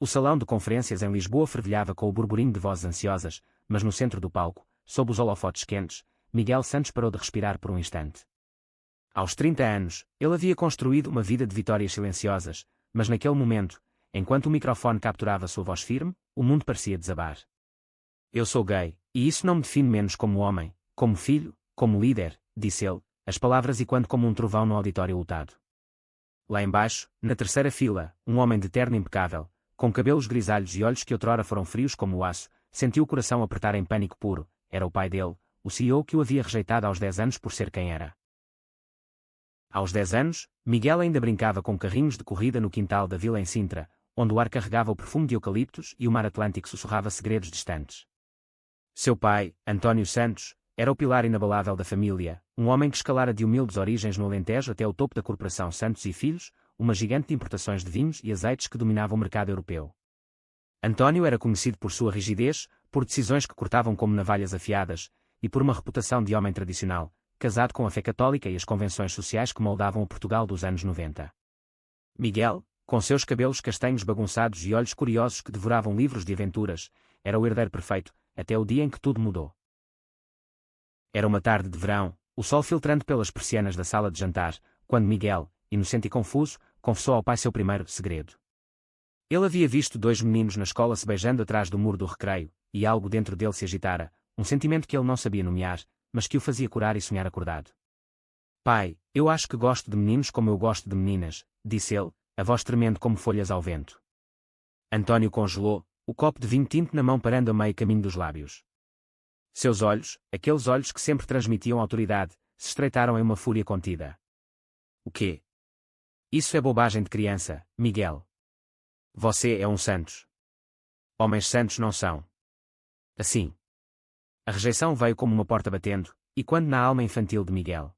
O salão de conferências em Lisboa fervilhava com o burburinho de vozes ansiosas, mas no centro do palco, sob os holofotes quentes, Miguel Santos parou de respirar por um instante. Aos 30 anos, ele havia construído uma vida de vitórias silenciosas, mas naquele momento, enquanto o microfone capturava sua voz firme, o mundo parecia desabar. Eu sou gay, e isso não me define menos como homem, como filho, como líder, disse ele, as palavras ecoando como um trovão no auditório lotado. Lá embaixo, na terceira fila, um homem de terno impecável, com cabelos grisalhos e olhos que outrora foram frios como o aço, sentiu o coração apertar em pânico puro. Era o pai dele, o CEO que o havia rejeitado aos 10 anos por ser quem era. Aos 10 anos, Miguel ainda brincava com carrinhos de corrida no quintal da vila em Sintra, onde o ar carregava o perfume de eucaliptos e o mar Atlântico sussurrava segredos distantes. Seu pai, António Santos, era o pilar inabalável da família, um homem que escalara de humildes origens no Alentejo até o topo da Corporação Santos e Filhos, uma gigante de importações de vinhos e azeites que dominava o mercado europeu. António era conhecido por sua rigidez, por decisões que cortavam como navalhas afiadas, e por uma reputação de homem tradicional, casado com a fé católica e as convenções sociais que moldavam o Portugal dos anos 90. Miguel, com seus cabelos castanhos bagunçados e olhos curiosos que devoravam livros de aventuras, era o herdeiro perfeito, até o dia em que tudo mudou. Era uma tarde de verão, o sol filtrando pelas persianas da sala de jantar, quando Miguel, inocente e confuso, confessou ao pai seu primeiro segredo. Ele havia visto dois meninos na escola se beijando atrás do muro do recreio, e algo dentro dele se agitara, um sentimento que ele não sabia nomear, mas que o fazia curar e sonhar acordado. Pai, eu acho que gosto de meninos como eu gosto de meninas, disse ele, a voz tremendo como folhas ao vento. António congelou, o copo de vinho tinto na mão parando a meio caminho dos lábios. Seus olhos, aqueles olhos que sempre transmitiam autoridade, se estreitaram em uma fúria contida. O quê? Isso é bobagem de criança, Miguel. Você é um Santos. Homens santos não são. Assim. A rejeição veio como uma porta batendo, e quando na alma infantil de Miguel.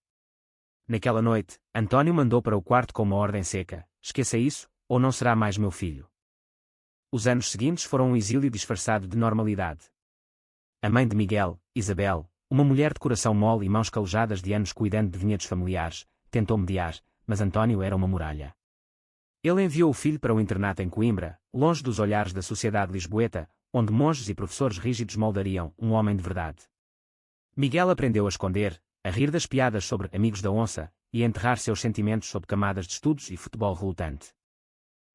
Naquela noite, António mandou para o quarto com uma ordem seca: esqueça isso, ou não será mais meu filho. Os anos seguintes foram um exílio disfarçado de normalidade. A mãe de Miguel, Isabel, uma mulher de coração mole e mãos calejadas de anos cuidando de vinhedos familiares, tentou mediar, mas António era uma muralha. Ele enviou o filho para o internato em Coimbra, longe dos olhares da sociedade lisboeta, onde monges e professores rígidos moldariam um homem de verdade. Miguel aprendeu a esconder, a rir das piadas sobre amigos da onça, e a enterrar seus sentimentos sob camadas de estudos e futebol relutante.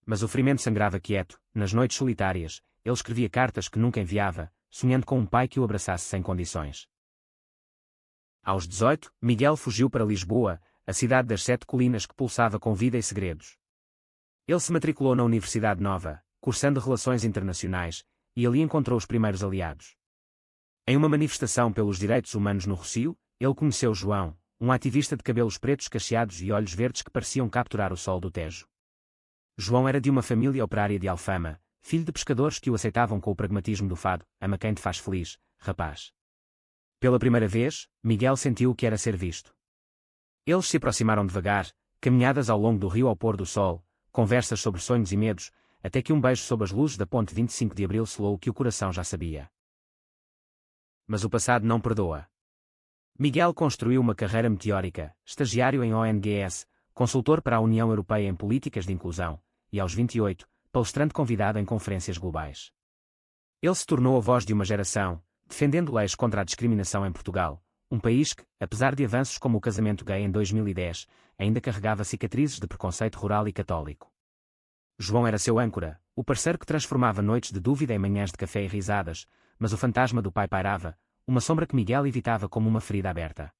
Mas o ferimento sangrava quieto, nas noites solitárias, ele escrevia cartas que nunca enviava, sonhando com um pai que o abraçasse sem condições. Aos 18, Miguel fugiu para Lisboa, a cidade das 7 colinas que pulsava com vida e segredos. Ele se matriculou na Universidade Nova, cursando Relações Internacionais, e ali encontrou os primeiros aliados. Em uma manifestação pelos direitos humanos no Rossio, ele conheceu João, um ativista de cabelos pretos cacheados e olhos verdes que pareciam capturar o sol do Tejo. João era de uma família operária de Alfama, filho de pescadores que o aceitavam com o pragmatismo do fado: ama quem te faz feliz, rapaz. Pela primeira vez, Miguel sentiu o que era ser visto. Eles se aproximaram devagar, caminhadas ao longo do rio ao pôr do sol, conversas sobre sonhos e medos, até que um beijo sob as luzes da ponte 25 de Abril selou o que o coração já sabia. Mas o passado não perdoa. Miguel construiu uma carreira meteórica, estagiário em ONGs, consultor para a União Europeia em políticas de inclusão, e aos 28, palestrante convidado em conferências globais. Ele se tornou a voz de uma geração, defendendo leis contra a discriminação em Portugal, um país que, apesar de avanços como o casamento gay em 2010, ainda carregava cicatrizes de preconceito rural e católico. João era seu âncora, o parceiro que transformava noites de dúvida em manhãs de café e risadas, mas o fantasma do pai pairava, uma sombra que Miguel evitava como uma ferida aberta.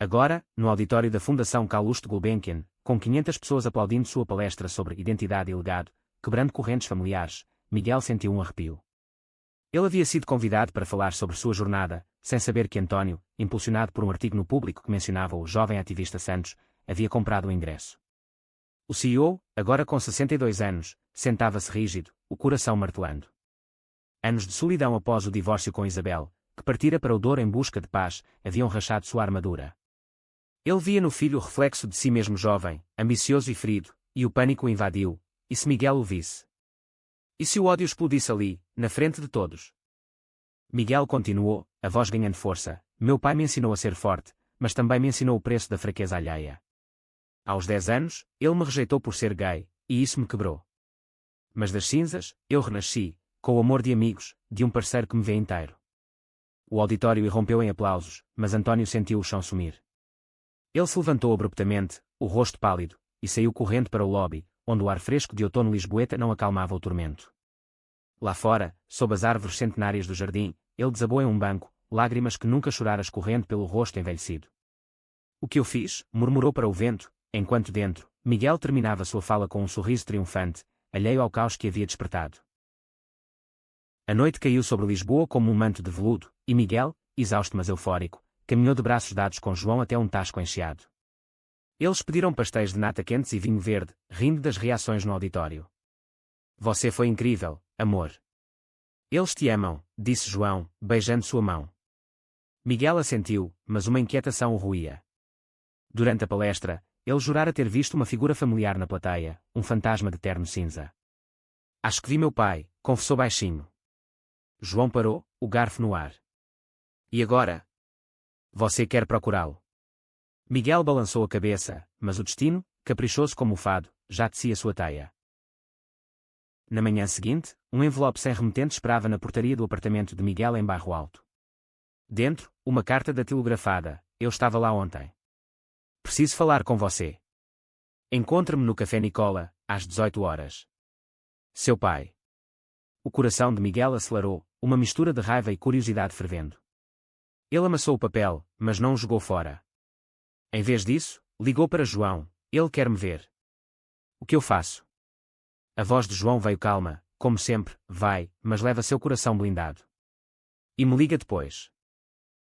Agora, no auditório da Fundação Calouste Gulbenkian, com 500 pessoas aplaudindo sua palestra sobre identidade e legado, quebrando correntes familiares, Miguel sentiu um arrepio. Ele havia sido convidado para falar sobre sua jornada, sem saber que António, impulsionado por um artigo no Público que mencionava o jovem ativista Santos, havia comprado o ingresso. O CEO, agora com 62 anos, sentava-se rígido, o coração martelando. Anos de solidão após o divórcio com Isabel, que partira para o Douro em busca de paz, haviam rachado sua armadura. Ele via no filho o reflexo de si mesmo jovem, ambicioso e ferido, e o pânico o invadiu. E se Miguel o visse? E se o ódio explodisse ali, na frente de todos? Miguel continuou, a voz ganhando força: meu pai me ensinou a ser forte, mas também me ensinou o preço da fraqueza alheia. Aos 10 anos, ele me rejeitou por ser gay, e isso me quebrou. Mas das cinzas, eu renasci, com o amor de amigos, de um parceiro que me vê inteiro. O auditório irrompeu em aplausos, mas António sentiu o chão sumir. Ele se levantou abruptamente, o rosto pálido, e saiu correndo para o lobby, onde o ar fresco de outono lisboeta não acalmava o tormento. Lá fora, sob as árvores centenárias do jardim, ele desabou em um banco, lágrimas que nunca chorara escorrendo pelo rosto envelhecido. O que eu fiz? Murmurou para o vento, enquanto dentro, Miguel terminava sua fala com um sorriso triunfante, alheio ao caos que havia despertado. A noite caiu sobre Lisboa como um manto de veludo, e Miguel, exausto mas eufórico, caminhou de braços dados com João até um tasco encheado. Eles pediram pastéis de nata quentes e vinho verde, rindo das reações no auditório. Você foi incrível, amor. Eles te amam, disse João, beijando sua mão. Miguel assentiu, mas uma inquietação o roía. Durante a palestra, ele jurara ter visto uma figura familiar na plateia, um fantasma de terno cinza. Acho que vi meu pai, confessou baixinho. João parou, o garfo no ar. E agora? Você quer procurá-lo? Miguel balançou a cabeça, mas o destino, caprichoso como o fado, já tecia sua teia. Na manhã seguinte, um envelope sem remetente esperava na portaria do apartamento de Miguel em Bairro Alto. Dentro, uma carta datilografada. Eu estava lá ontem. Preciso falar com você. Encontre-me no Café Nicola, às 18 horas. Seu pai. O coração de Miguel acelerou, uma mistura de raiva e curiosidade fervendo. Ele amassou o papel, mas não o jogou fora. Em vez disso, ligou para João. Ele quer me ver. O que eu faço? A voz de João veio calma, como sempre, vai, mas leva seu coração blindado. E me liga depois.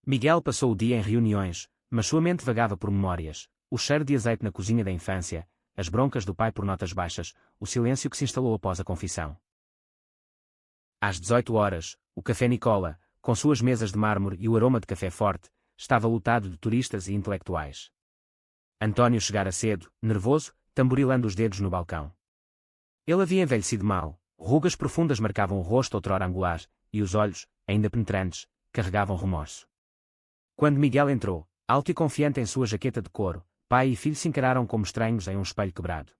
Miguel passou o dia em reuniões, mas sua mente vagava por memórias, o cheiro de azeite na cozinha da infância, as broncas do pai por notas baixas, o silêncio que se instalou após a confissão. Às 18 horas, o Café Nicola, com suas mesas de mármore e o aroma de café forte, estava lotado de turistas e intelectuais. António chegara cedo, nervoso, tamborilando os dedos no balcão. Ele havia envelhecido mal, rugas profundas marcavam o rosto outrora angular, e os olhos, ainda penetrantes, carregavam remorso. Quando Miguel entrou, alto e confiante em sua jaqueta de couro, pai e filho se encararam como estranhos em um espelho quebrado.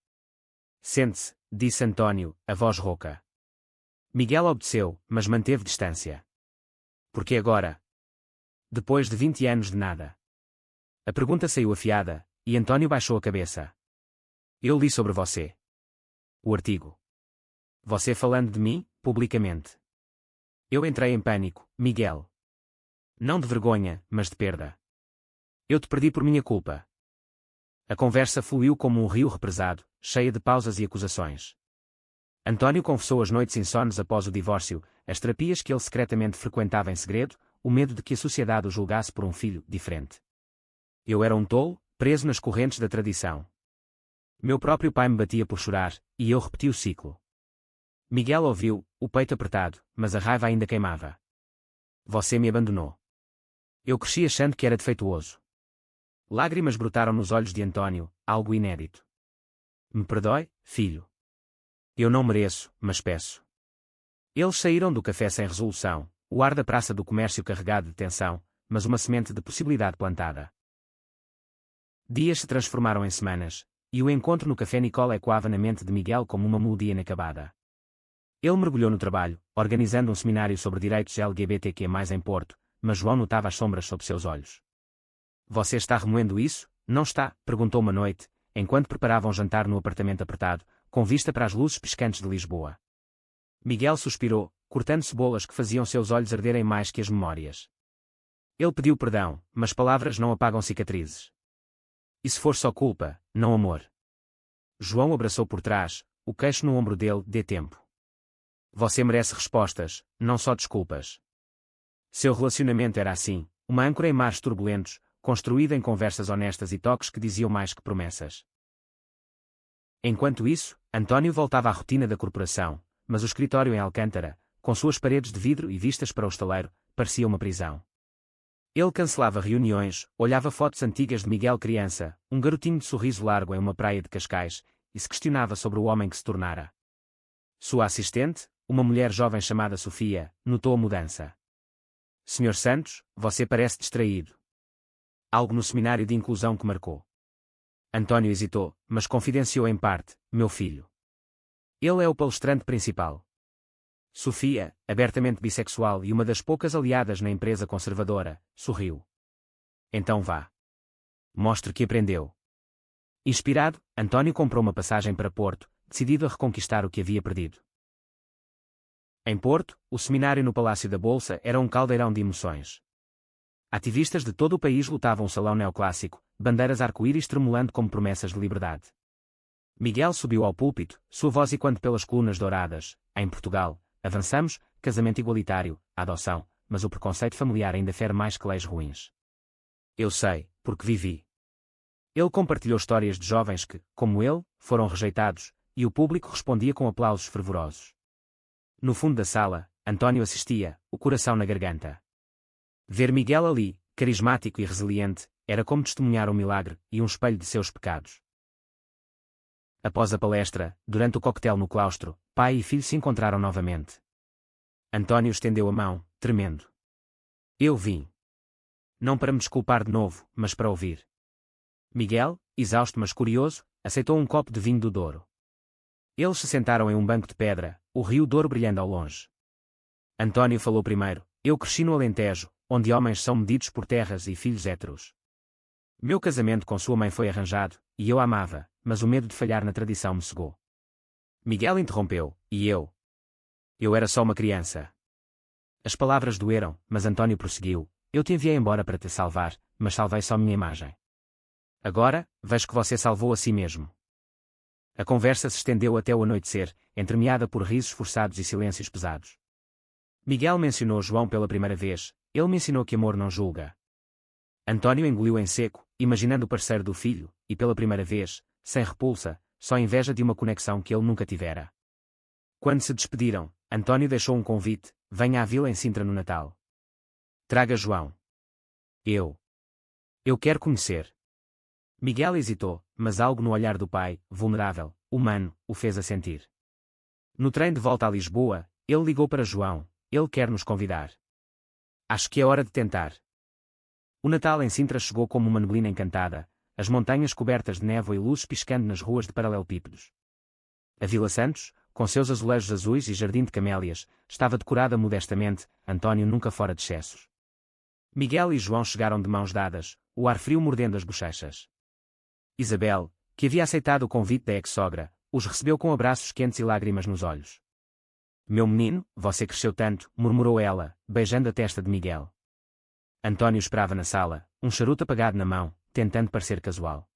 Sente-se, disse António, a voz rouca. Miguel obedeceu, mas manteve distância. Por que agora? Depois de 20 anos de nada. A pergunta saiu afiada, e António baixou a cabeça. Eu li sobre você. O artigo. Você falando de mim, publicamente. Eu entrei em pânico, Miguel. Não de vergonha, mas de perda. Eu te perdi por minha culpa. A conversa fluiu como um rio represado, cheia de pausas e acusações. António confessou as noites insones após o divórcio, as terapias que ele secretamente frequentava em segredo, o medo de que a sociedade o julgasse por um filho diferente. Eu era um tolo, preso nas correntes da tradição. Meu próprio pai me batia por chorar, e eu repeti o ciclo. Miguel ouviu, o peito apertado, mas a raiva ainda queimava. Você me abandonou. Eu cresci achando que era defeituoso. Lágrimas brotaram nos olhos de António, algo inédito. Me perdoe, filho. Eu não mereço, mas peço. Eles saíram do café sem resolução, o ar da praça do comércio carregado de tensão, mas uma semente de possibilidade plantada. Dias se transformaram em semanas, e o encontro no Café Nicola ecoava na mente de Miguel como uma melodia inacabada. Ele mergulhou no trabalho, organizando um seminário sobre direitos LGBTQ+ em Porto, mas João notava as sombras sob seus olhos. Você está remoendo isso, não está? Perguntou uma noite, enquanto preparavam um jantar no apartamento apertado, com vista para as luzes piscantes de Lisboa. Miguel suspirou, cortando cebolas que faziam seus olhos arderem mais que as memórias. Ele pediu perdão, mas palavras não apagam cicatrizes. E se for só culpa, não amor? João o abraçou por trás, o queixo no ombro dele. Dê tempo. Você merece respostas, não só desculpas. Seu relacionamento era assim, uma âncora em mares turbulentos, construída em conversas honestas e toques que diziam mais que promessas. Enquanto isso, António voltava à rotina da corporação, mas o escritório em Alcântara, com suas paredes de vidro e vistas para o estaleiro, parecia uma prisão. Ele cancelava reuniões, olhava fotos antigas de Miguel criança, um garotinho de sorriso largo em uma praia de Cascais, e se questionava sobre o homem que se tornara. Sua assistente, uma mulher jovem chamada Sofia, notou a mudança. Senhor Santos, você parece distraído. Algo no seminário de inclusão que marcou. António hesitou, mas confidenciou em parte, meu filho. Ele é o palestrante principal. Sofia, abertamente bissexual e uma das poucas aliadas na empresa conservadora, sorriu. Então vá. Mostre que aprendeu. Inspirado, António comprou uma passagem para Porto, decidido a reconquistar o que havia perdido. Em Porto, o seminário no Palácio da Bolsa era um caldeirão de emoções. Ativistas de todo o país lutavam o salão neoclássico, bandeiras arco-íris tremulando como promessas de liberdade. Miguel subiu ao púlpito, sua voz ecoando pelas colunas douradas. Em Portugal, avançamos, casamento igualitário, adoção, mas o preconceito familiar ainda fere mais que leis ruins. Eu sei, porque vivi. Ele compartilhou histórias de jovens que, como ele, foram rejeitados, e o público respondia com aplausos fervorosos. No fundo da sala, António assistia, o coração na garganta. Ver Miguel ali, carismático e resiliente, era como testemunhar um milagre e um espelho de seus pecados. Após a palestra, durante o coquetel no claustro, pai e filho se encontraram novamente. António estendeu a mão, tremendo. Eu vim. Não para me desculpar de novo, mas para ouvir. Miguel, exausto mas curioso, aceitou um copo de vinho do Douro. Eles se sentaram em um banco de pedra, o rio Douro brilhando ao longe. António falou primeiro. Eu cresci no Alentejo, onde homens são medidos por terras e filhos héteros. Meu casamento com sua mãe foi arranjado, e eu a amava, mas o medo de falhar na tradição me cegou. Miguel interrompeu, e eu? Eu era só uma criança. As palavras doeram, mas António prosseguiu. Eu te enviei embora para te salvar, mas salvei só minha imagem. Agora, vejo que você salvou a si mesmo. A conversa se estendeu até o anoitecer, entremeada por risos forçados e silêncios pesados. Miguel mencionou João pela primeira vez. Ele me ensinou que amor não julga. António engoliu em seco, imaginando o parceiro do filho, e pela primeira vez, sem repulsa, só inveja de uma conexão que ele nunca tivera. Quando se despediram, António deixou um convite: venha à vila em Sintra no Natal. Traga João. Eu quero conhecer. Miguel hesitou, mas algo no olhar do pai, vulnerável, humano, o fez assentir. No trem de volta a Lisboa, ele ligou para João. Ele quer nos convidar. Acho que é hora de tentar. O Natal em Sintra chegou como uma neblina encantada, as montanhas cobertas de névoa e luzes piscando nas ruas de paralelepípedos. A Vila Santos, com seus azulejos azuis e jardim de camélias, estava decorada modestamente, António nunca fora de excessos. Miguel e João chegaram de mãos dadas, o ar frio mordendo as bochechas. Isabel, que havia aceitado o convite da ex-sogra, os recebeu com abraços quentes e lágrimas nos olhos. Meu menino, você cresceu tanto, murmurou ela, beijando a testa de Miguel. António esperava na sala, um charuto apagado na mão, tentando parecer casual.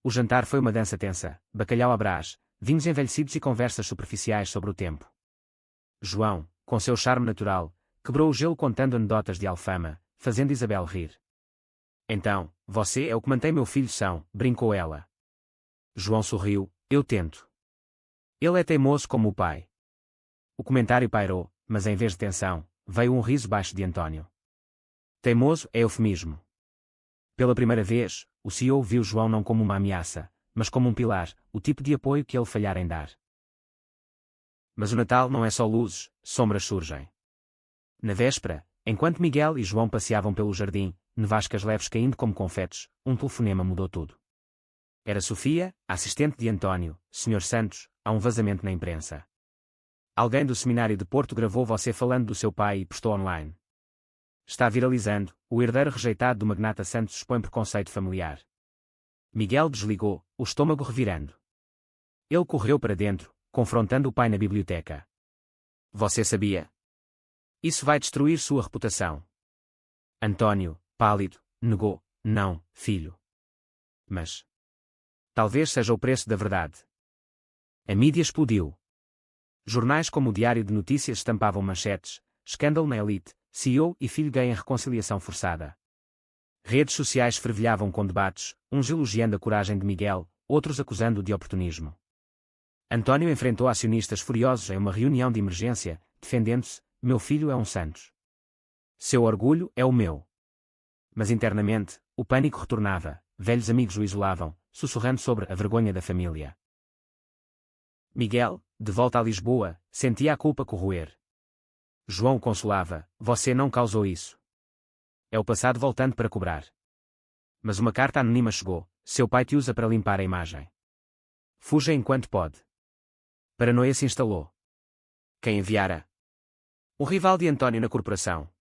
O jantar foi uma dança tensa, bacalhau à brás, vinhos envelhecidos e conversas superficiais sobre o tempo. João, com seu charme natural, quebrou o gelo contando anedotas de Alfama, fazendo Isabel rir. Então, você é o que mantém meu filho são, brincou ela. João sorriu, eu tento. Ele é teimoso como o pai. O comentário pairou, mas em vez de tensão, veio um riso baixo de António. Teimoso é eufemismo. Pela primeira vez, o CEO viu João não como uma ameaça, mas como um pilar, o tipo de apoio que ele falhara em dar. Mas o Natal não é só luzes, sombras surgem. Na véspera, enquanto Miguel e João passeavam pelo jardim, nevascas leves caindo como confetes, um telefonema mudou tudo. Era Sofia, a assistente de António. Sr. Santos, há um vazamento na imprensa. Alguém do seminário de Porto gravou você falando do seu pai e postou online. Está viralizando, o herdeiro rejeitado do magnata Santos expõe preconceito familiar. Miguel desligou, o estômago revirando. Ele correu para dentro, confrontando o pai na biblioteca. Você sabia? Isso vai destruir sua reputação. António, pálido, negou. Não, filho. Mas talvez seja o preço da verdade. A mídia explodiu. Jornais como o Diário de Notícias estampavam manchetes: escândalo na elite, CEO e filho ganham reconciliação forçada. Redes sociais fervilhavam com debates, uns elogiando a coragem de Miguel, outros acusando-o de oportunismo. António enfrentou acionistas furiosos em uma reunião de emergência, defendendo-se: meu filho é um Santos. Seu orgulho é o meu. Mas internamente, o pânico retornava, velhos amigos o isolavam, sussurrando sobre a vergonha da família. Miguel, de volta a Lisboa, sentia a culpa corroer. João o consolava: você não causou isso. É o passado voltando para cobrar. Mas uma carta anônima chegou: seu pai te usa para limpar a imagem. Fuja enquanto pode. Paranoia se instalou. Quem enviara? Um rival de António na corporação.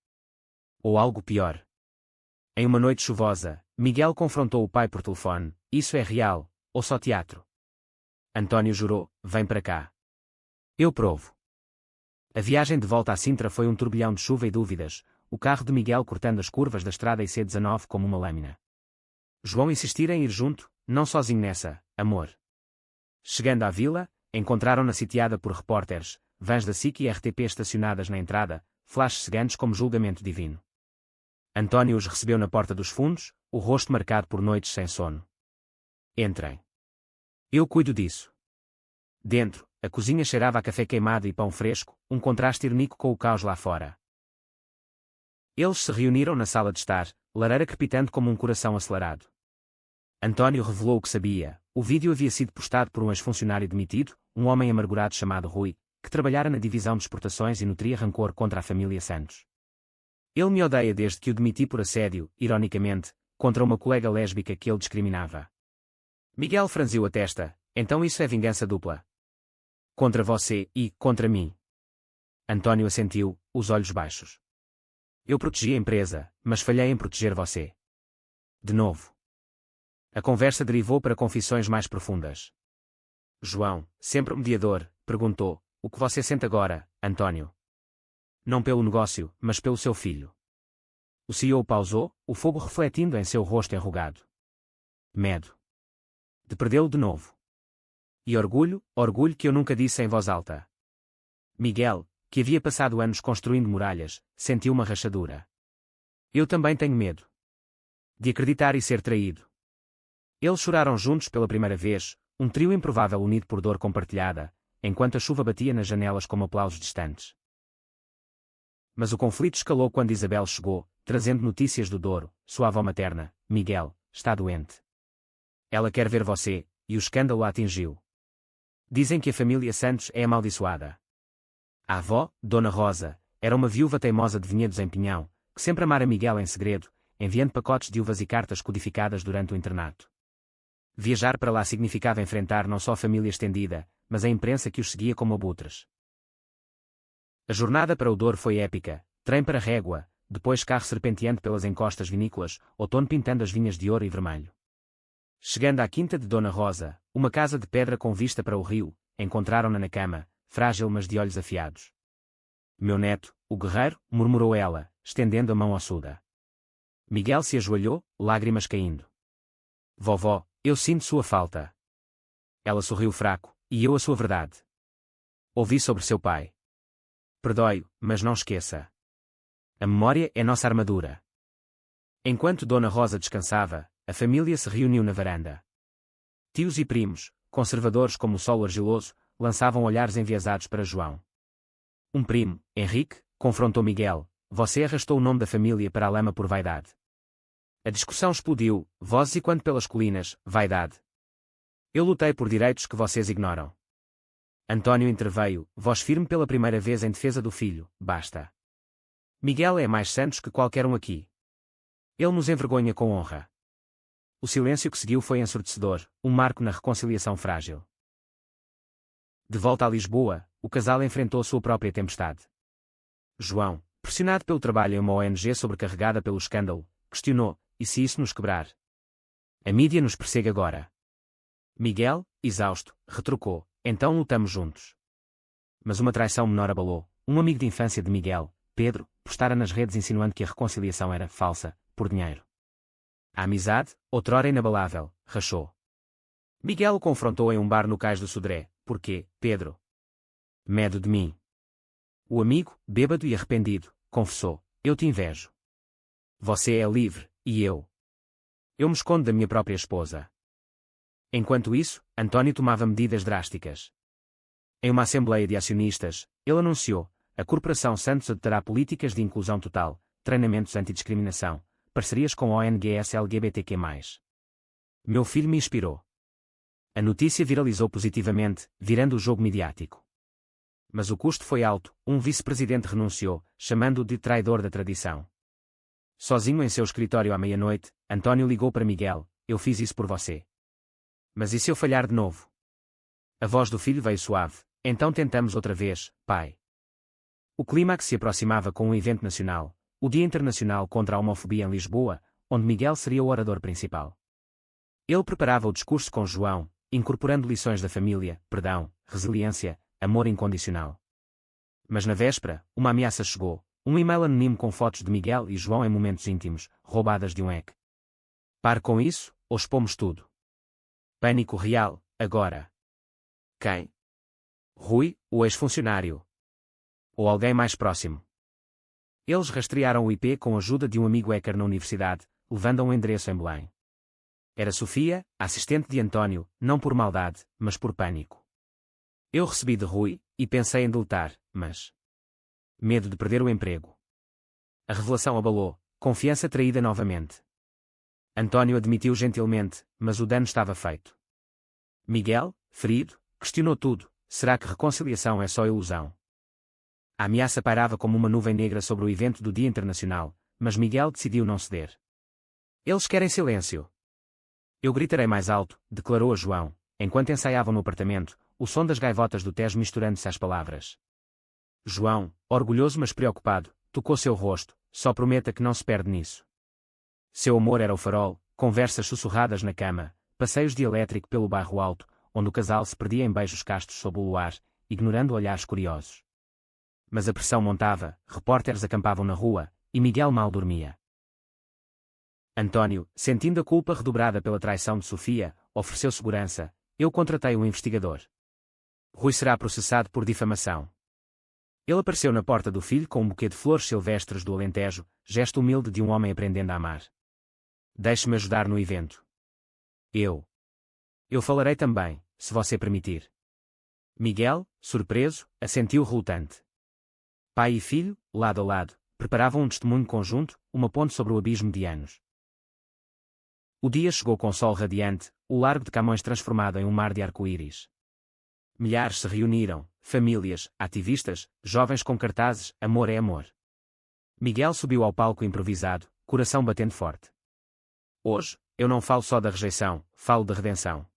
Ou algo pior. Em uma noite chuvosa, Miguel confrontou o pai por telefone. Isso é real, ou só teatro? António jurou, vem para cá. Eu provo. A viagem de volta a Sintra foi um turbilhão de chuva e dúvidas, o carro de Miguel cortando as curvas da estrada IC19 como uma lâmina. João insistira em ir junto, não sozinho nessa, amor. Chegando à vila, encontraram-na sitiada por repórteres, vans da SIC e RTP estacionadas na entrada, flashes cegantes como julgamento divino. António os recebeu na porta dos fundos, o rosto marcado por noites sem sono. Entrem. Eu cuido disso. Dentro, a cozinha cheirava a café queimado e pão fresco, um contraste irônico com o caos lá fora. Eles se reuniram na sala de estar, lareira crepitando como um coração acelerado. António revelou o que sabia. O vídeo havia sido postado por um ex-funcionário demitido, um homem amargurado chamado Rui, que trabalhara na divisão de exportações e nutria rancor contra a família Santos. Ele me odeia desde que o demiti por assédio, ironicamente, contra uma colega lésbica que ele discriminava. Miguel franziu a testa. Então isso é vingança dupla. Contra você e contra mim. António assentiu, os olhos baixos. Eu protegi a empresa, mas falhei em proteger você. De novo. A conversa derivou para confissões mais profundas. João, sempre o mediador, perguntou, o que você sente agora, António? Não pelo negócio, mas pelo seu filho. O CEO pausou, o fogo refletindo em seu rosto enrugado. Medo. De perdê-lo de novo. E orgulho que eu nunca disse em voz alta. Miguel, que havia passado anos construindo muralhas, sentiu uma rachadura. Eu também tenho medo. De acreditar e ser traído. Eles choraram juntos pela primeira vez, um trio improvável unido por dor compartilhada, enquanto a chuva batia nas janelas como aplausos distantes. Mas o conflito escalou quando Isabel chegou, trazendo notícias do Douro, sua avó materna. Miguel, está doente. Ela quer ver você, e o escândalo a atingiu. Dizem que a família Santos é amaldiçoada. A avó, Dona Rosa, era uma viúva teimosa de Vinhedos em Pinhão, que sempre amara Miguel em segredo, enviando pacotes de uvas e cartas codificadas durante o internato. Viajar para lá significava enfrentar não só a família estendida, mas a imprensa que os seguia como abutres. A jornada para o Douro foi épica, trem para Régua, depois carro serpenteante pelas encostas vinícolas, outono pintando as vinhas de ouro e vermelho. Chegando à quinta de Dona Rosa, uma casa de pedra com vista para o rio, encontraram-na na cama, frágil mas de olhos afiados. Meu neto, o guerreiro, murmurou ela, estendendo a mão ossuda. Miguel se ajoelhou, lágrimas caindo. Vovó, eu sinto sua falta. Ela sorriu fraco, e eu a sua verdade. Ouvi sobre seu pai. Perdoe-o, mas não esqueça. A memória é nossa armadura. Enquanto Dona Rosa descansava, a família se reuniu na varanda. Tios e primos, conservadores como o solo argiloso, lançavam olhares enviesados para João. Um primo, Henrique, confrontou Miguel. Você arrastou o nome da família para a lama por vaidade. A discussão explodiu, vozes e quando pelas colinas, vaidade. Eu lutei por direitos que vocês ignoram. António interveio, voz firme pela primeira vez em defesa do filho, basta. Miguel é mais Santos que qualquer um aqui. Ele nos envergonha com honra. O silêncio que seguiu foi ensurdecedor, um marco na reconciliação frágil. De volta a Lisboa, o casal enfrentou sua própria tempestade. João, pressionado pelo trabalho em uma ONG sobrecarregada pelo escândalo, questionou, e se isso nos quebrar? A mídia nos persegue agora. Miguel, exausto, retrucou, então lutamos juntos. Mas uma traição menor abalou, um amigo de infância de Miguel, Pedro, postara nas redes insinuando que a reconciliação era falsa, por dinheiro. A amizade, outrora inabalável, rachou. Miguel o confrontou em um bar no cais do Sodré. Porquê, Pedro? Medo de mim. O amigo, bêbado e arrependido, confessou, eu te invejo. Você é livre, e eu? Eu me escondo da minha própria esposa. Enquanto isso, António tomava medidas drásticas. Em uma assembleia de acionistas, ele anunciou, a Corporação Santos adotará políticas de inclusão total, treinamentos antidiscriminação, parcerias com ONGs LGBTQ+. Meu filho me inspirou. A notícia viralizou positivamente, virando o jogo midiático. Mas o custo foi alto, um vice-presidente renunciou, chamando-o de traidor da tradição. Sozinho em seu escritório à meia-noite, António ligou para Miguel, eu fiz isso por você. Mas e se eu falhar de novo? A voz do filho veio suave, Então tentamos outra vez, pai. O clímax se aproximava com um evento nacional, o Dia Internacional contra a Homofobia em Lisboa, onde Miguel seria o orador principal. Ele preparava o discurso com João, incorporando lições da família, perdão, resiliência, amor incondicional. Mas na véspera, uma ameaça chegou, um e-mail anónimo com fotos de Miguel e João em momentos íntimos, roubadas de um hack. Pare com isso, ou expomos tudo. Pânico real, agora. Quem? Rui, o ex-funcionário. Ou alguém mais próximo. Eles rastrearam o IP com a ajuda de um amigo hacker na universidade, levando a um endereço em Belém. Era Sofia, a assistente de António, não por maldade, mas por pânico. Eu recebi de Rui, e pensei em deletar, mas... medo de perder o emprego. A revelação abalou, confiança traída novamente. António admitiu gentilmente, mas o dano estava feito. Miguel, ferido, questionou tudo, será que reconciliação é só ilusão? A ameaça pairava como uma nuvem negra sobre o evento do Dia Internacional, mas Miguel decidiu não ceder. Eles querem silêncio. Eu gritarei mais alto, declarou a João, enquanto ensaiavam no apartamento, o som das gaivotas do Tejo misturando-se às palavras. João, orgulhoso mas preocupado, tocou seu rosto, só prometa que não se perde nisso. Seu amor era o farol, conversas sussurradas na cama, passeios de elétrico pelo bairro alto, onde o casal se perdia em beijos castos sob o luar, ignorando olhares curiosos. Mas a pressão montava, repórteres acampavam na rua, e Miguel mal dormia. António, sentindo a culpa redobrada pela traição de Sofia, ofereceu segurança. Eu contratei um investigador. Rui será processado por difamação. Ele apareceu na porta do filho com um buquê de flores silvestres do Alentejo, gesto humilde de um homem aprendendo a amar. Deixe-me ajudar no evento. Eu falarei também, se você permitir. Miguel, surpreso, assentiu relutante. Pai e filho, lado a lado, preparavam um testemunho conjunto, uma ponte sobre o abismo de anos. O dia chegou com sol radiante, o Largo de Camões transformado em um mar de arco-íris. Milhares se reuniram, famílias, ativistas, jovens com cartazes, amor é amor. Miguel subiu ao palco improvisado, coração batendo forte. Hoje, eu não falo só da rejeição, falo da redenção.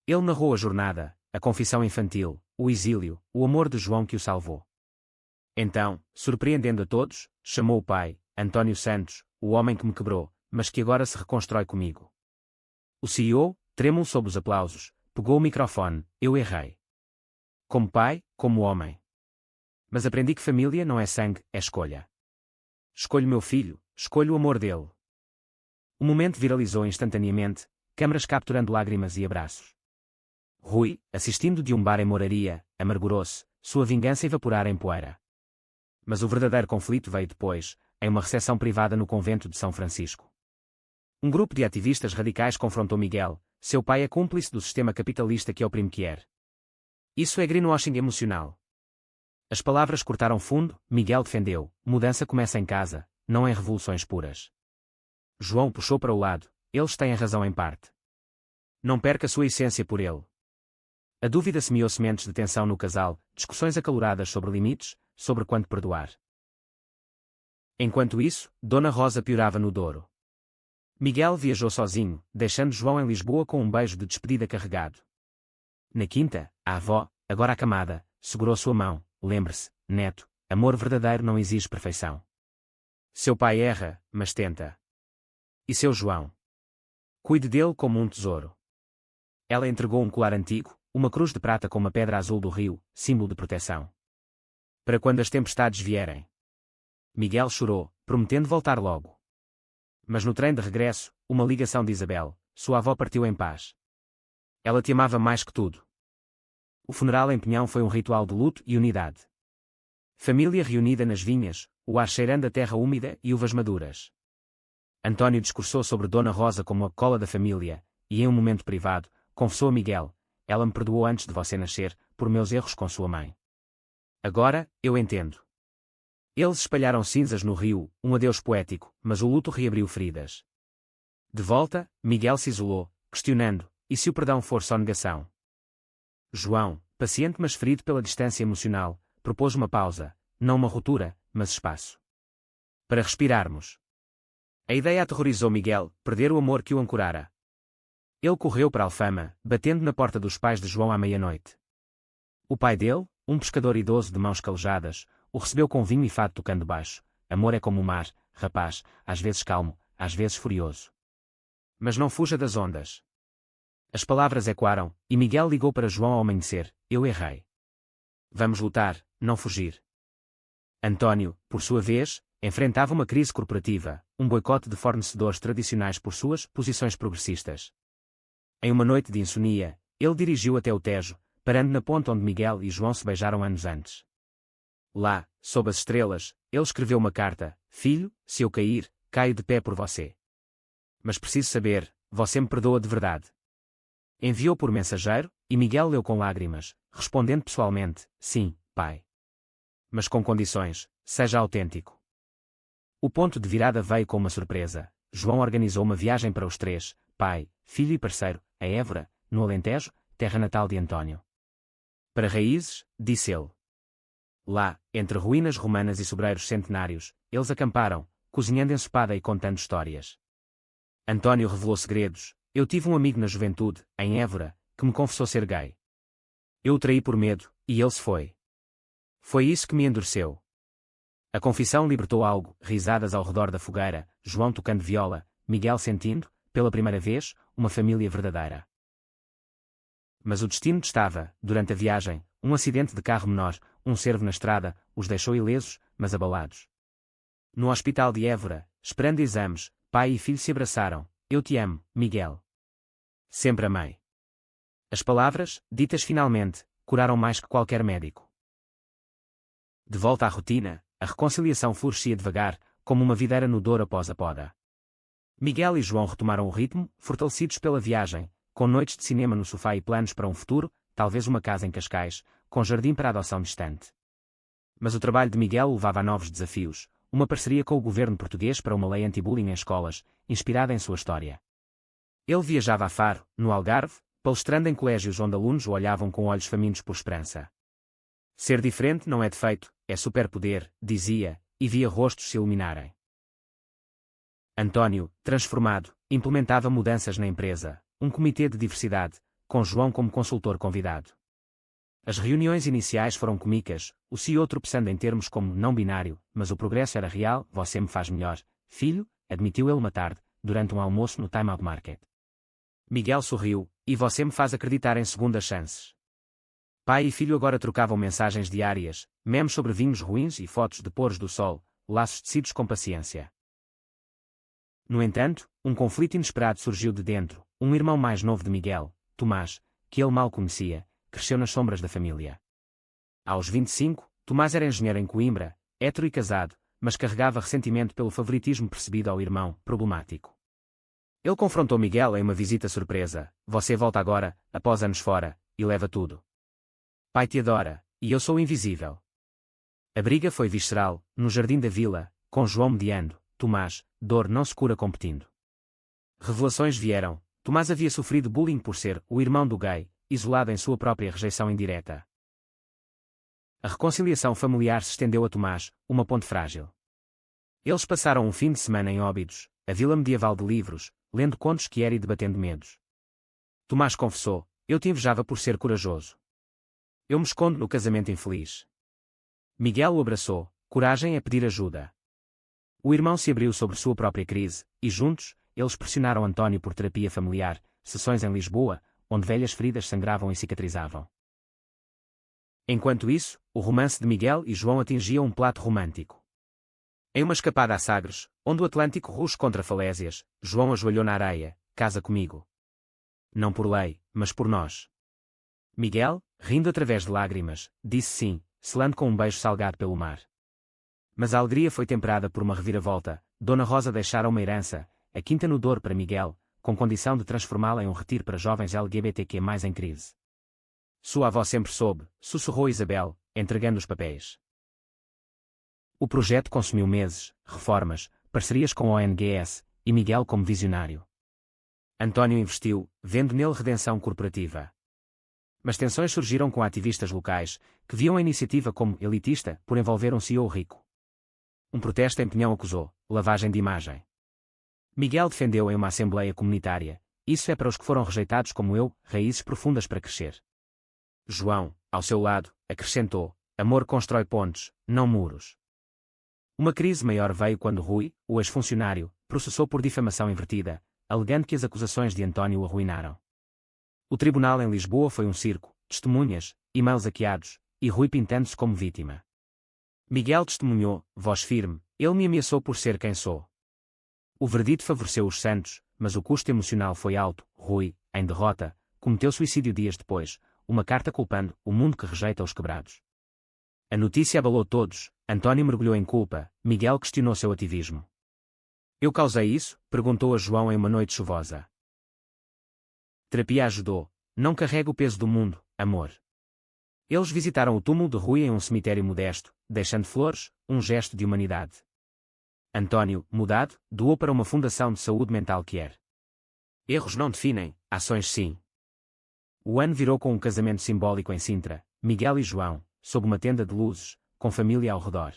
Ele narrou a jornada, a confissão infantil, o exílio, o amor de João que o salvou. Então, surpreendendo a todos, chamou o pai, António Santos, o homem que me quebrou, mas que agora se reconstrói comigo. O CEO, trêmulo sob os aplausos, pegou o microfone, eu errei. Como pai, como homem. Mas aprendi que família não é sangue, é escolha. Escolho meu filho, escolho o amor dele. O momento viralizou instantaneamente, câmaras capturando lágrimas e abraços. Rui, assistindo de um bar em Moraria, amargurou-se, sua vingança evaporar em poeira. Mas o verdadeiro conflito veio depois, em uma recepção privada no convento de São Francisco. Um grupo de ativistas radicais confrontou Miguel, seu pai é cúmplice do sistema capitalista que oprime quer. Isso é greenwashing emocional. As palavras cortaram fundo, Miguel defendeu, mudança começa em casa, não em revoluções puras. João puxou para o lado, eles têm a razão em parte. Não perca sua essência por ele. A dúvida semeou sementes de tensão no casal, discussões acaloradas sobre limites, sobre quanto perdoar. Enquanto isso, Dona Rosa piorava no Douro. Miguel viajou sozinho, deixando João em Lisboa com um beijo de despedida carregado. Na quinta, a avó, agora acamada, segurou sua mão, lembre-se, neto, amor verdadeiro não exige perfeição. Seu pai erra, mas tenta. E seu João? Cuide dele como um tesouro. Ela entregou um colar antigo, uma cruz de prata com uma pedra azul do rio, símbolo de proteção. Para quando as tempestades vierem. Miguel chorou, prometendo voltar logo. Mas no trem de regresso, uma ligação de Isabel, sua avó partiu em paz. Ela te amava mais que tudo. O funeral em Pinhão foi um ritual de luto e unidade. Família reunida nas vinhas, o ar cheirando a terra úmida e uvas maduras. António discursou sobre Dona Rosa como a cola da família, e em um momento privado, confessou a Miguel, ela me perdoou antes de você nascer, por meus erros com sua mãe. Agora, eu entendo. Eles espalharam cinzas no rio, um adeus poético, mas o luto reabriu feridas. De volta, Miguel se isolou, questionando, e se o perdão for só negação? João, paciente mas ferido pela distância emocional, propôs uma pausa, não uma ruptura, mas espaço. Para respirarmos. A ideia aterrorizou Miguel, perder o amor que o ancorara. Ele correu para Alfama, batendo na porta dos pais de João à meia-noite. O pai dele, um pescador idoso de mãos calejadas, o recebeu com vinho e fado tocando baixo. Amor é como o mar, rapaz, às vezes calmo, às vezes furioso. Mas não fuja das ondas. As palavras ecoaram, e Miguel ligou para João ao amanhecer: eu errei. Vamos lutar, não fugir. Antônio, por sua vez, enfrentava uma crise corporativa, um boicote de fornecedores tradicionais por suas posições progressistas. Em uma noite de insônia, ele dirigiu até o Tejo, parando na ponte onde Miguel e João se beijaram anos antes. Lá, sob as estrelas, ele escreveu uma carta: filho, se eu cair, caio de pé por você. Mas preciso saber, você me perdoa de verdade? Enviou por mensageiro, e Miguel leu com lágrimas, respondendo pessoalmente: sim, pai. Mas com condições, seja autêntico. O ponto de virada veio com uma surpresa. João organizou uma viagem para os três, pai, filho e parceiro, a Évora, no Alentejo, terra natal de Antônio. Para raízes, disse ele. Lá, entre ruínas romanas e sobreiros centenários, eles acamparam, cozinhando ensopada e contando histórias. Antônio revelou segredos. Eu tive um amigo na juventude, em Évora, que me confessou ser gay. Eu o traí por medo, e ele se foi. Foi isso que me endureceu. A confissão libertou algo, risadas ao redor da fogueira, João tocando viola, Miguel sentindo, pela primeira vez, uma família verdadeira. Mas o destino estava, durante a viagem, um acidente de carro menor, um cervo na estrada, os deixou ilesos, mas abalados. No hospital de Évora, esperando exames, pai e filho se abraçaram: eu te amo, Miguel. Sempre amei. As palavras, ditas finalmente, curaram mais que qualquer médico. De volta à rotina, a reconciliação florescia devagar, como uma videira no Douro após a poda. Miguel e João retomaram o ritmo, fortalecidos pela viagem, com noites de cinema no sofá e planos para um futuro, talvez uma casa em Cascais, com jardim para adoção distante. Mas o trabalho de Miguel levava a novos desafios, uma parceria com o governo português para uma lei anti-bullying em escolas, inspirada em sua história. Ele viajava a Faro, no Algarve, palestrando em colégios onde alunos o olhavam com olhos famintos por esperança. Ser diferente não é defeito, é superpoder, dizia, e via rostos se iluminarem. Antônio, transformado, implementava mudanças na empresa, um comitê de diversidade, com João como consultor convidado. As reuniões iniciais foram cômicas, o CEO tropeçando em termos como não binário, mas o progresso era real. Você me faz melhor, filho, admitiu ele uma tarde, durante um almoço no Time Out Market. Miguel sorriu: e você me faz acreditar em segundas chances. Pai e filho agora trocavam mensagens diárias, memes sobre vinhos ruins e fotos de pôres do sol, laços tecidos com paciência. No entanto, um conflito inesperado surgiu de dentro. Um irmão mais novo de Miguel, Tomás, que ele mal conhecia, cresceu nas sombras da família. Aos 25, Tomás era engenheiro em Coimbra, hétero e casado, mas carregava ressentimento pelo favoritismo percebido ao irmão, problemático. Ele confrontou Miguel em uma visita surpresa: você volta agora, após anos fora, e leva tudo. Pai te adora, e eu sou invisível. A briga foi visceral, no jardim da vila, com João mediando: Tomás, dor não se cura competindo. Revelações vieram: Tomás havia sofrido bullying por ser o irmão do gay, isolado em sua própria rejeição indireta. A reconciliação familiar se estendeu a Tomás, uma ponte frágil. Eles passaram um fim de semana em Óbidos, a vila medieval de livros, lendo contos que era e debatendo medos. Tomás confessou: eu te invejava por ser corajoso. Eu me escondo no casamento infeliz. Miguel o abraçou: coragem é pedir ajuda. O irmão se abriu sobre sua própria crise, e juntos, eles pressionaram Antônio por terapia familiar, sessões em Lisboa, onde velhas feridas sangravam e cicatrizavam. Enquanto isso, o romance de Miguel e João atingia um plato romântico. Em uma escapada a Sagres, onde o Atlântico ruge contra falésias, João ajoelhou na areia: casa comigo. Não por lei, mas por nós. Miguel, rindo através de lágrimas, disse sim, selando com um beijo salgado pelo mar. Mas a alegria foi temperada por uma reviravolta. Dona Rosa deixara uma herança, a Quinta no Douro para Miguel, com condição de transformá-la em um retiro para jovens LGBTQ+ em crise. Sua avó sempre soube, sussurrou Isabel, entregando os papéis. O projeto consumiu meses, reformas, parcerias com a ONGS, e Miguel como visionário. Antônio investiu, vendo nele redenção corporativa. Mas tensões surgiram com ativistas locais, que viam a iniciativa como elitista por envolver um CEO rico. Um protesto em Pinhão acusou lavagem de imagem. Miguel defendeu em uma assembleia comunitária: isso é para os que foram rejeitados como eu, raízes profundas para crescer. João, ao seu lado, acrescentou: amor constrói pontes, não muros. Uma crise maior veio quando Rui, o ex-funcionário, processou por difamação invertida, alegando que as acusações de António o arruinaram. O tribunal em Lisboa foi um circo, testemunhas, e-mails hackeados, e Rui pintando-se como vítima. Miguel testemunhou, voz firme: ele me ameaçou por ser quem sou. O verdito favoreceu os santos, mas o custo emocional foi alto. Rui, em derrota, cometeu suicídio dias depois, uma carta culpando o mundo que rejeita os quebrados. A notícia abalou todos, António mergulhou em culpa, Miguel questionou seu ativismo. Eu causei isso? Perguntou a João em uma noite chuvosa. Terapia ajudou. Não carrega o peso do mundo, amor. Eles visitaram o túmulo de Rui em um cemitério modesto, deixando flores, um gesto de humanidade. António, mudado, doou para uma fundação de saúde mental que era. Erros não definem, ações sim. O ano virou com um casamento simbólico em Sintra, Miguel e João, sob uma tenda de luzes, com família ao redor.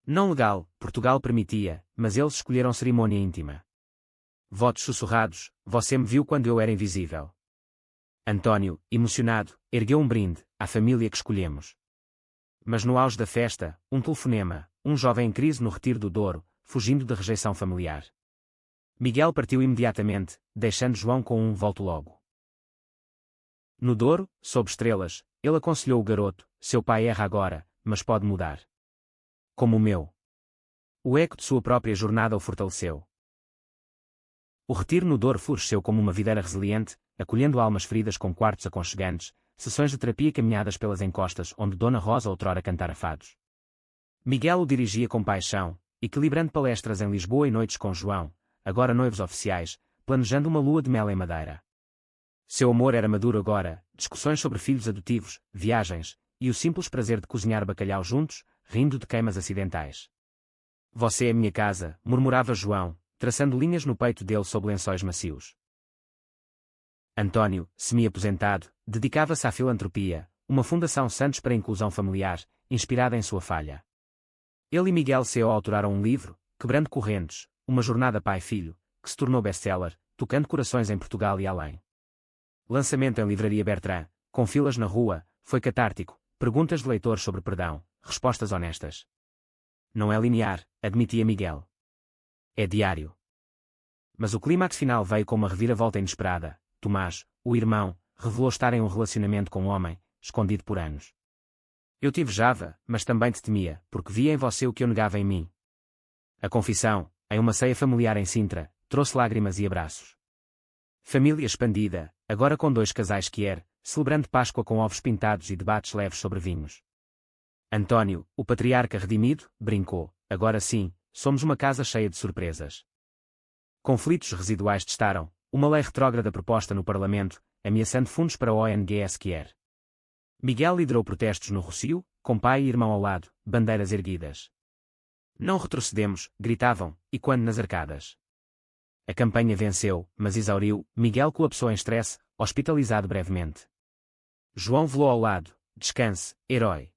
Não legal, Portugal permitia, mas eles escolheram cerimônia íntima. Votos sussurrados: você me viu quando eu era invisível. António, emocionado, ergueu um brinde à família que escolhemos. Mas no auge da festa, um telefonema, um jovem em crise no Retiro do Douro, fugindo de rejeição familiar. Miguel partiu imediatamente, deixando João com um volto logo. No Douro, sob estrelas, ele aconselhou o garoto: seu pai erra agora, mas pode mudar. Como o meu. O eco de sua própria jornada o fortaleceu. O retiro no Douro floresceu como uma videira resiliente, acolhendo almas feridas com quartos aconchegantes, sessões de terapia caminhadas pelas encostas onde Dona Rosa outrora cantara fados. Miguel o dirigia com paixão, equilibrando palestras em Lisboa e noites com João, agora noivos oficiais, planejando uma lua de mel em Madeira. Seu amor era maduro agora, discussões sobre filhos adotivos, viagens, e o simples prazer de cozinhar bacalhau juntos, rindo de queimas acidentais. Você é minha casa, murmurava João, traçando linhas no peito dele sob lençóis macios. António, semi-aposentado, dedicava-se à filantropia, uma fundação Santos para a inclusão familiar, inspirada em sua falha. Ele e Miguel C.O. autoraram um livro, Quebrando Correntes, uma jornada pai-filho, que se tornou best-seller, tocando corações em Portugal e além. Lançamento em Livraria Bertrand, com filas na rua, foi catártico, perguntas de leitores sobre perdão, respostas honestas. Não é linear, admitia Miguel. É diário. Mas o clímax final veio com uma reviravolta inesperada. Tomás, o irmão, revelou estar em um relacionamento com um homem, escondido por anos. Eu te invejava, mas também te temia, porque via em você o que eu negava em mim. A confissão, em uma ceia familiar em Sintra, trouxe lágrimas e abraços. Família expandida, agora com 2 casais celebrando Páscoa com ovos pintados e debates leves sobre vinhos. António, o patriarca redimido, brincou: agora sim, somos uma casa cheia de surpresas. Conflitos residuais testaram, uma lei retrógrada proposta no Parlamento, ameaçando fundos para o ONG. Miguel liderou protestos no Rossio, com pai e irmão ao lado, bandeiras erguidas. Não retrocedemos, gritavam, e quando nas arcadas. A campanha venceu, mas exauriu, Miguel colapsou em estresse, hospitalizado brevemente. João velou ao lado: descanse, herói.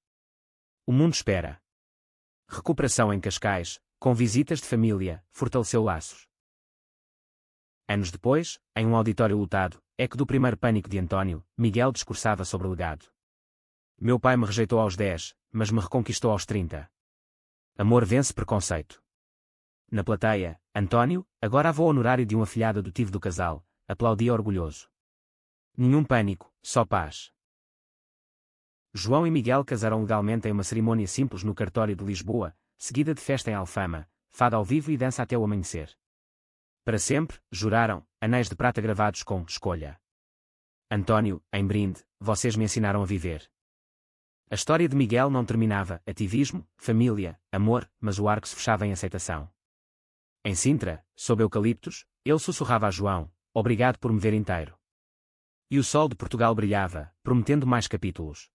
O mundo espera. Recuperação em Cascais, com visitas de família, fortaleceu laços. Anos depois, em um auditório lotado, eco do primeiro pânico de António, Miguel discursava sobre o legado. Meu pai me rejeitou aos 10, mas me reconquistou aos 30. Amor vence preconceito. Na plateia, António, agora avô honorário de um afilhado adotivo do casal, aplaudia orgulhoso. Nenhum pânico, só paz. João e Miguel casaram legalmente em uma cerimônia simples no cartório de Lisboa, seguida de festa em Alfama, fado ao vivo e dança até o amanhecer. Para sempre, juraram, anéis de prata gravados com escolha. António, em brinde, vocês me ensinaram a viver. A história de Miguel não terminava: ativismo, família, amor, mas o arco se fechava em aceitação. Em Sintra, sob eucaliptos, ele sussurrava a João: obrigado por me ver inteiro. E o sol de Portugal brilhava, prometendo mais capítulos.